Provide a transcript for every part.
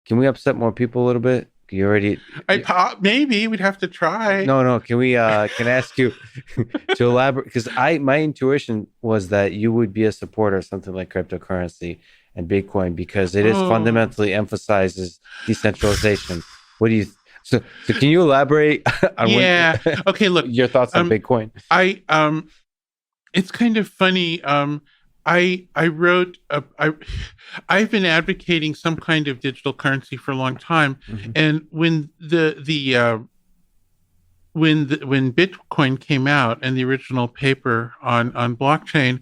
Can we upset more people a little bit? You already. Maybe we'd have to try. No. Can we? Can I ask you to elaborate? Because my intuition was that you would be a supporter of something like cryptocurrency and Bitcoin because it is Oh, fundamentally emphasizes decentralization. What do you? So can you elaborate on yeah. Okay, look. your thoughts on Um, Bitcoin? I it's kind of funny. I wrote. I've been advocating some kind of digital currency for a long time, Hmm. and when Bitcoin came out and the original paper on blockchain,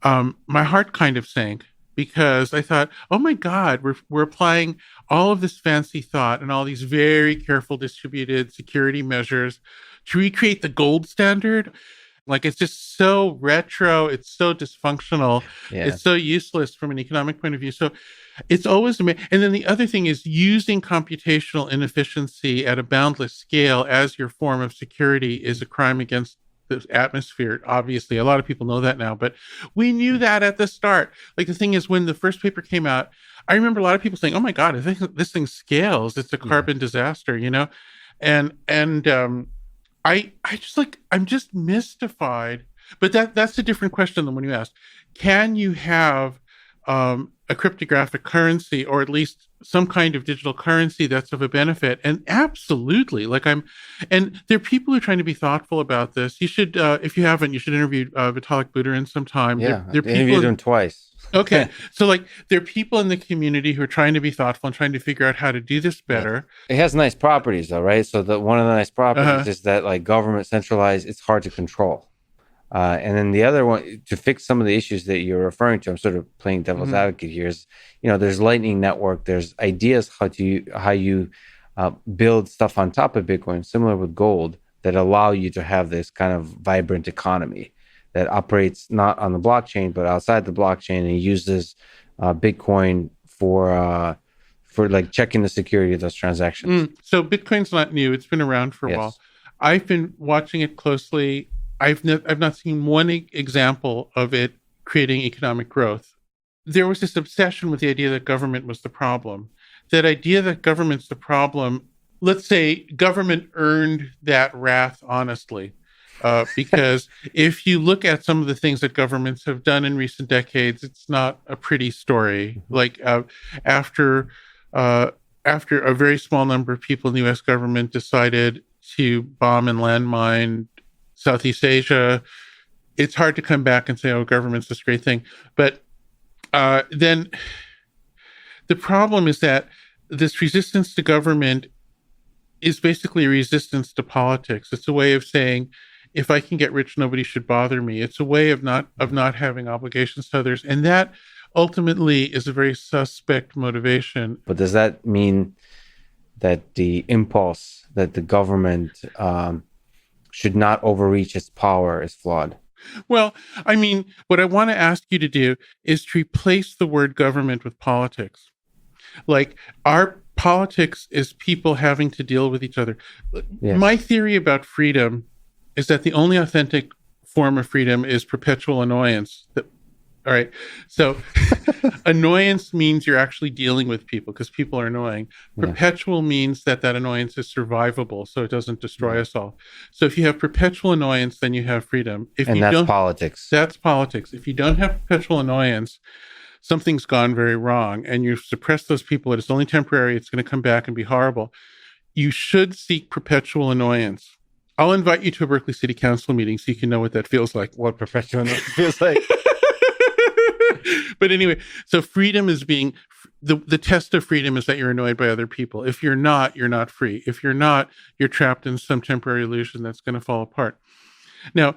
my heart kind of sank because I thought, oh my God, we're applying all of this fancy thought and all these very careful distributed security measures to recreate the gold standard. Like it's just so retro, it's so dysfunctional, Yeah. it's so useless from an economic point of view. So it's always and then the other thing is using computational inefficiency at a boundless scale as your form of security is a crime against the atmosphere. Obviously, a lot of people know that now, but we knew that at the start. Like the thing is, when the first paper came out, I remember a lot of people saying, "Oh my God, this thing scales. It's a Yeah. carbon disaster," and I just like I'm just mystified. But that's a different question than when you asked, can you have a cryptographic currency or at least some kind of digital currency that's of a benefit? And absolutely, and there are people who are trying to be thoughtful about this. You should, if you haven't, you should interview Vitalik Buterin sometime. Yeah. There are I interviewed people. him twice. Okay, so like there are people in the community who are trying to be thoughtful and trying to figure out how to do this Yeah. better. It has nice properties though, right? So the one of the nice properties Uh, is that like government centralized, it's hard to control. And then the other one to fix some of the issues that you're referring to, I'm sort of playing devil's mhm. advocate here. Is there's Lightning Network, there's ideas how you build stuff on top of Bitcoin, similar with gold, that allow you to have this kind of vibrant economy that operates not on the blockchain but outside the blockchain and uses Bitcoin for like checking the security of those transactions. So Bitcoin's not new; it's been around for a while. Yes. I've been watching it closely. I've not seen one example of it creating economic growth. There was this obsession with the idea that government was the problem. That idea that government's the problem. Let's say government earned that wrath honestly. Because if you look at some of the things that governments have done in recent decades, it's not a pretty story. Mhm. Like after uh, after a very small number of people in the U.S. government decided to bomb and landmine Southeast Asia, it's hard to come back and say, "Oh, government's this great thing." But then the problem is that this resistance to government is basically a resistance to politics. It's a way of saying, if I can get rich, nobody should bother me. It's a way of not having obligations to others, and that ultimately is a very suspect motivation. But does that mean that the impulse that the government should not overreach its power is flawed? Well, I mean, what I want to ask you to do is to replace the word government with politics. Like our politics is people having to deal with each other. Yes. My theory about freedom is that the only authentic form of freedom is perpetual annoyance. All right. So annoyance means you're actually dealing with people because people are annoying. Yeah. Perpetual means that annoyance is survivable, so it doesn't destroy Yeah. us all. So if you have perpetual annoyance, then you have freedom. If And you that's don't, politics. that's politics. If you don't have perpetual annoyance, something's gone very wrong and you suppress those people and it's only temporary, it's going to come back and be horrible. You should seek perpetual annoyance. I'll invite you to a Berkeley City Council meeting so you can know what that feels like. What perpetual feels like. But anyway, so freedom is being the test of freedom is that you're annoyed by other people. If you're not free. If you're not, you're trapped in some temporary illusion that's going to fall apart. Now,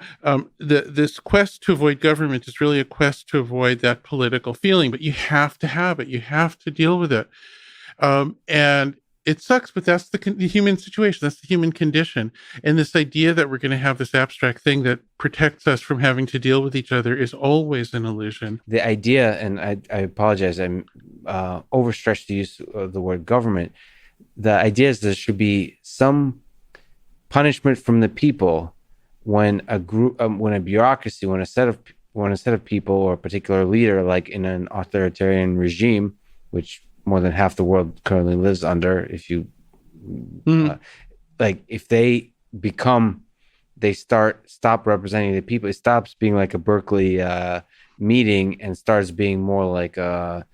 this quest to avoid government is really a quest to avoid that political feeling, but you have to have it. You have to deal with it. And it sucks, but that's the human situation. That's the human condition. And this idea that we're going to have this abstract thing that protects us from having to deal with each other is always an illusion. The idea, and I apologize, I'm overstretched to use the word government. The idea is there should be some punishment from the people when a group, when a bureaucracy, when a set of people or a particular leader, like in an authoritarian regime, which more than half the world currently lives under. If you Mhm. like, if they stop representing the people, it stops being like a Berkeley meeting and starts being more like a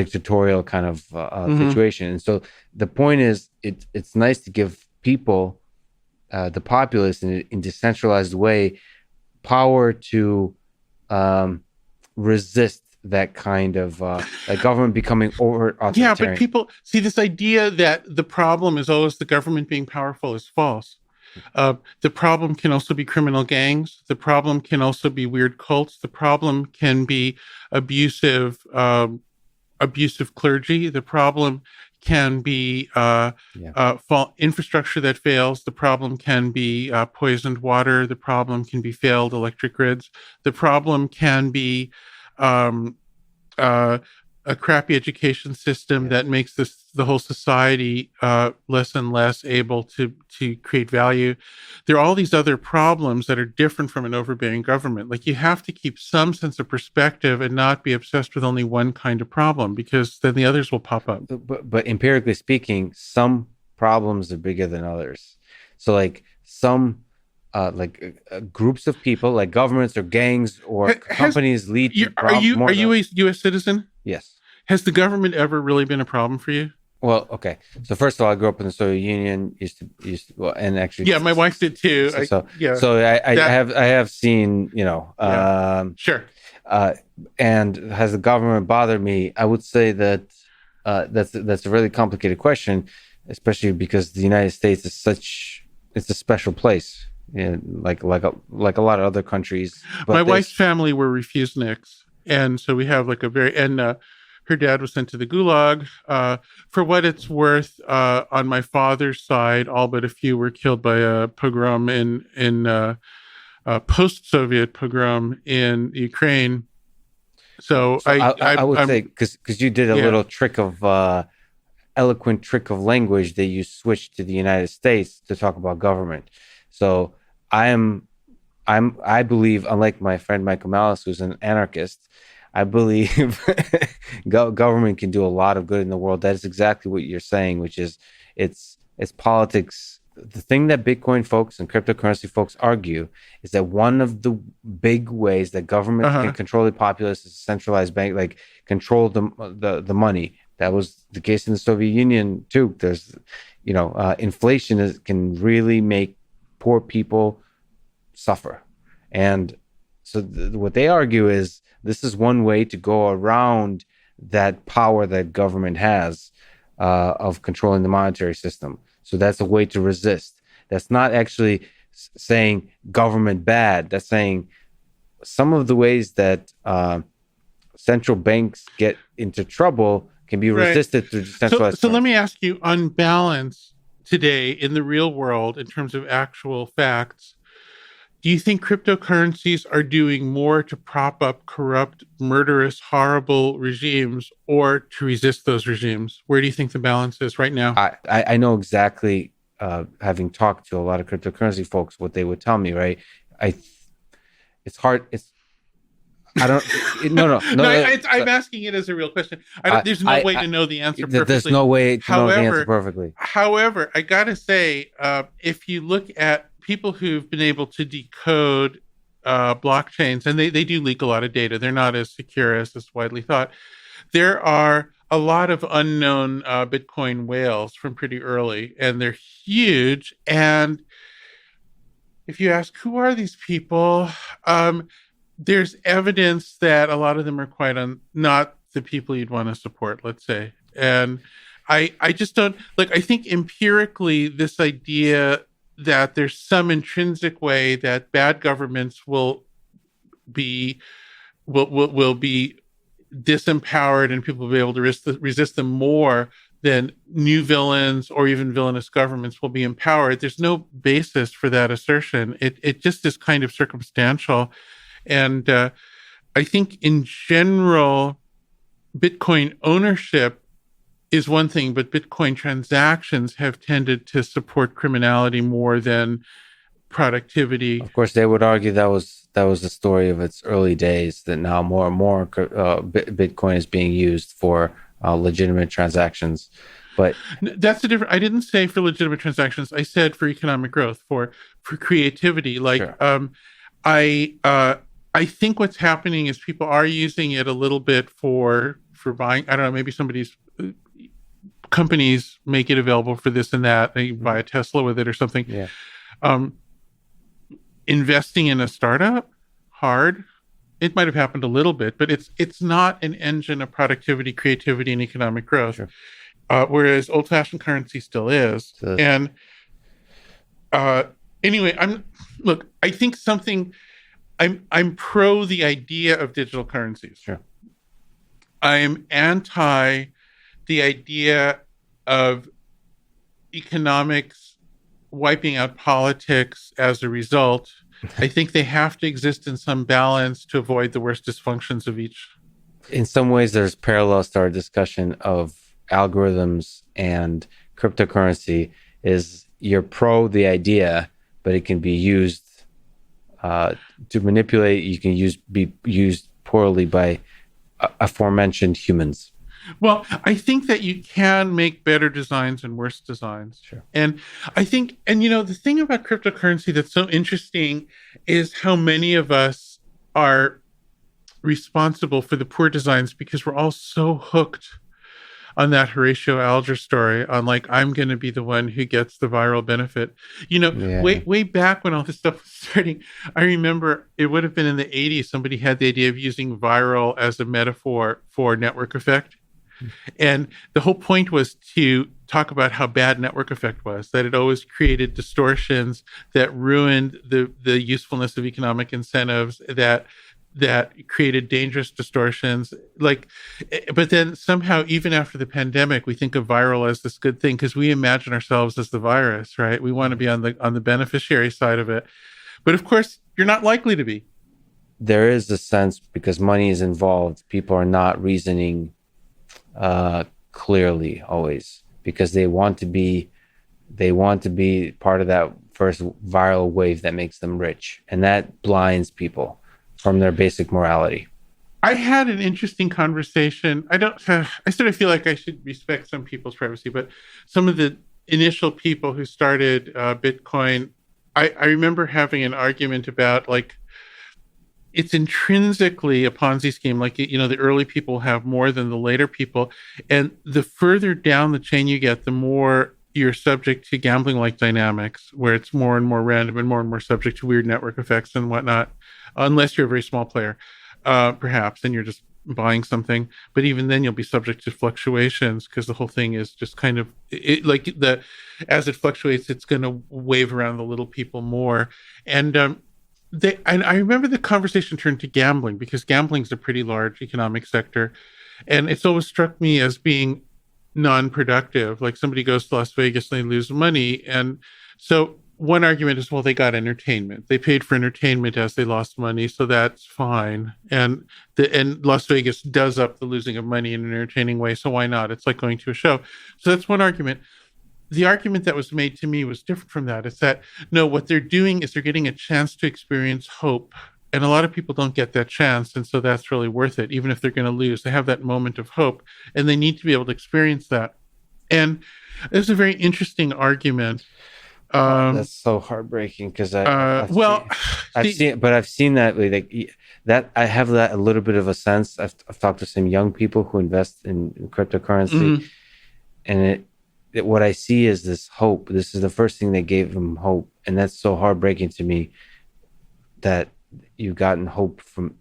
dictatorial kind of Mhm. situation. And so the point is, it's nice to give people, the populace, in decentralized way, power to resist that kind of like government becoming over Yeah, but authoritarian. people see this idea that the problem is always the government being powerful is false. The problem can also be criminal gangs. The problem can also be weird cults. The problem can be abusive, abusive clergy. The problem can be Yeah. infrastructure that fails. The problem can be poisoned water. The problem can be failed electric grids. The problem can be um, uh, a crappy education system Yeah. that makes the whole society less and less able to create value. There are all these other problems that are different from an overbearing government. Like you have to keep some sense of perspective and not be obsessed with only one kind of problem, because then the others will pop up. But empirically speaking, some problems are bigger than others. So like some groups of people, like governments or gangs or Has companies, lead to are more. you a U.S. citizen? Yes. Has the government ever really been a problem for you? Well, okay. So first of all, I grew up in the Soviet Union. Well, and actually, Yeah, my wife did too. Yeah, so that. I have seen, Yeah, sure. uh, and has the government bothered me? I would say that that's a really complicated question, especially because the United States is it's a special place, like a lot of other countries. My But wife's this, family were refuseniks, and so we have like a very and her dad was sent to the gulag. For what it's worth, on my father's side, all but a few were killed by a pogrom in post-Soviet pogrom in Ukraine. So so I would say, I'm because you did a yeah. little trick of eloquent trick of language, that you switched to the United States to talk about government. So I am I believe, unlike my friend Michael Malice, who's an anarchist, I believe government can do a lot of good in the world. That is exactly what you're saying, which is it's politics. The thing that Bitcoin folks and cryptocurrency folks argue is that one of the big ways that government can Uh-huh. control the populace is a centralized bank, like control the money. That was the case in the Soviet Union too. There's, inflation can really make poor people suffer. And so what they argue is this is one way to go around that power that government has, of controlling the monetary system. So that's a way to resist. That's not actually saying government bad. That's saying some of the ways that central banks get into trouble can be Right. resisted through So decentralized so let currency. me ask you, on balance, today in the real world, in terms of actual facts, do you think cryptocurrencies are doing more to prop up corrupt, murderous, horrible regimes, or to resist those regimes? Where do you think the balance is right now? I know exactly, having talked to a lot of cryptocurrency folks, what they would tell me, right? I It's hard. I don't. No, no, No, no. I'm asking it as a real question. There's no way I to know the answer there's perfectly. no way to know the answer However, perfectly. however, I gotta say, if you look at people who've been able to decode blockchains, and they do leak a lot of data, they're not as secure as is widely thought. There are a lot of unknown Bitcoin whales from pretty early, and they're huge. And if you ask who are these people, um, there's evidence that a lot of them are quite not the people you'd want to support, let's say. And I just don't like. I think empirically, this idea that there's some intrinsic way that bad governments be will be disempowered and people will be able to resist them more than new villains or even villainous governments will be empowered. There's no basis for that assertion. It just is kind of circumstantial. And I think in general, Bitcoin ownership is one thing, but Bitcoin transactions have tended to support criminality more than productivity. Of course, they would argue that was the story of its early days. That now more and more Bitcoin is being used for legitimate transactions. But That's the difference. I didn't say for legitimate transactions. I said for economic growth, for creativity. Like, sure. I think what's happening is people are using it a little bit for buying. I don't know. Maybe somebody's companies make it available for this and that. They buy a Tesla with it or something. Yeah. Investing in a startup, hard. It might have happened a little bit, but it's not an engine of productivity, creativity, and economic growth. Sure. Whereas old-fashioned currency still is. And anyway, I think I'm pro the idea of digital currencies. Sure. I'm anti the idea of economics wiping out politics as a result. I think they have to exist in some balance to avoid the worst dysfunctions of each. In some ways, there's parallels to our discussion of algorithms and cryptocurrency. Is you're pro the idea, but it can be used to manipulate. You can be used poorly by aforementioned humans. Well, I think that you can make better designs and worse designs. Sure. And I think, the thing about cryptocurrency that's so interesting is how many of us are responsible for the poor designs because we're all so hooked on that Horatio Alger story on I'm going to be the one who gets the viral benefit. Way back when all this stuff was starting, I remember it would have been in the 80s, somebody had the idea of using viral as a metaphor for network effect. And the whole point was to talk about how bad network effect was, that it always created distortions that ruined the usefulness of economic incentives, that created dangerous distortions. But then somehow, even after the pandemic, we think of viral as this good thing because we imagine ourselves as the virus, right? We want to be on the beneficiary side of it. But of course, you're not likely to be. There is a sense, because money is involved, people are not reasoning clearly always, because they want to be part of that first viral wave that makes them rich, and that blinds people from their basic morality. I had an interesting conversation. I sort of feel like I should respect some people's privacy, but some of the initial people who started Bitcoin, I remember having an argument about it's intrinsically a Ponzi scheme. The early people have more than the later people. And the further down the chain you get, the more you're subject to gambling-like dynamics, where it's more and more random and more subject to weird network effects and whatnot, unless you're a very small player, perhaps, and you're just buying something. But even then, you'll be subject to fluctuations because the whole thing is just kind of as it fluctuates, it's going to wave around the little people more. And I remember the conversation turned to gambling, because gambling is a pretty large economic sector. And it's always struck me as being non-productive. Like somebody goes to Las Vegas and they lose money. And so one argument is, well, they got entertainment. They paid for entertainment as they lost money, so that's fine. And Las Vegas does up the losing of money in an entertaining way, so why not? It's like going to a show. So that's one argument. The argument that was made to me was different from that. It's that, no, what they're doing is they're getting a chance to experience hope. And a lot of people don't get that chance. And so that's really worth it. Even if they're going to lose, they have that moment of hope and they need to be able to experience that. And there's a very interesing argument. That's so heartbreaking, because I've seen that. I have that a little bit of a sense. I've talked to some young people who invest in cryptocurrency, and what I see is this hope. This is the first thing that gave them hope, and that's so heartbreaking to me. That you've gotten hope from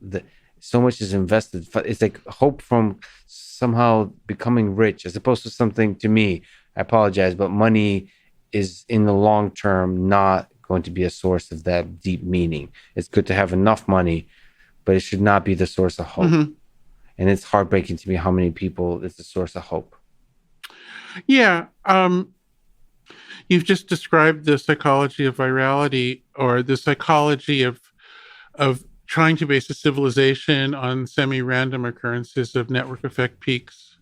so much is invested. It's like hope from somehow becoming rich, as opposed to something. To me, I apologize, but money is in the long term not going to be a source of that deep meaning. It's good to have enough money, but it should not be the source of hope. Mm-hmm. And it's heartbreaking to me how many people it's a source of hope. Yeah. You've just described the psychology of virality, or the psychology of trying to base a civilization on semi-random occurrences of network effect peaks.